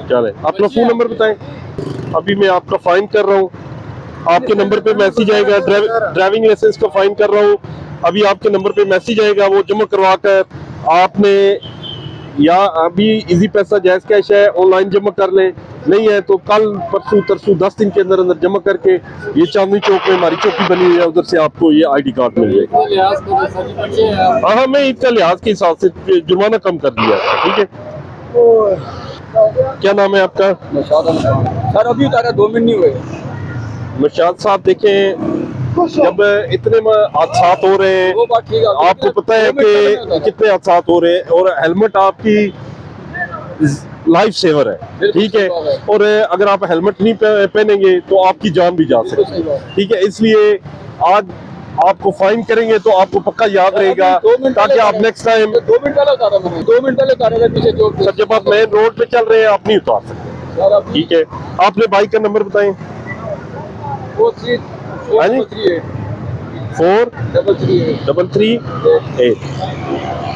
चले, अपना phone number बताएं। अभी मैं आपका फाइन कर रहा हूँ, आपके नंबर पे मैसेज आएगा। ड्राइविंग लाइसेंस का फाइन कर रहा हूँ, अभी आपके नंबर पे मैसेज आएगा, वो जमा करवा कर आपने, या अभी इजी पैसा जायज कैश है ऑनलाइन जमा कर लें, नहीं है तो कल परसों तरसों 10 दिन के अंदर अंदर जमा करके ये चांदनी चौक में हमारी चौकी बनी हुई है, उधर से आपको ये आईडी कार्ड मिल जाएगा। हाँ, मैं ईद का लिहाज के हिसाब से जुर्माना कम कर दिया है, ठीक है। क्या नाम है आपका? सर अभी उतारा 2 मिनट नहीं हुए। मुर्शाद साहब देखें, जब इतने हादसा हो रहे हैं, आपको पता है कि कितने हादसा हो रहे हैं, और हेलमेट आपकी लाइफ सेवर है, ठीक है। और अगर आप हेलमेट नहीं पहनेंगे तो आपकी जान भी जा सकती है, ठीक है। इसलिए आज आपको फाइन करेंगे तो आपको पक्का याद रहेगा, ताकि आप नेक्स्ट टाइम। 2 मिनट पहले उतारा मैंने, 2 मिनट पहले उतारा था पीछे जो। सर जब आप मेन रोड पे चल रहे हैं आप नहीं उतार सकते, ठीक है। आपने बाइक का नंबर बताएं। 43338 43338।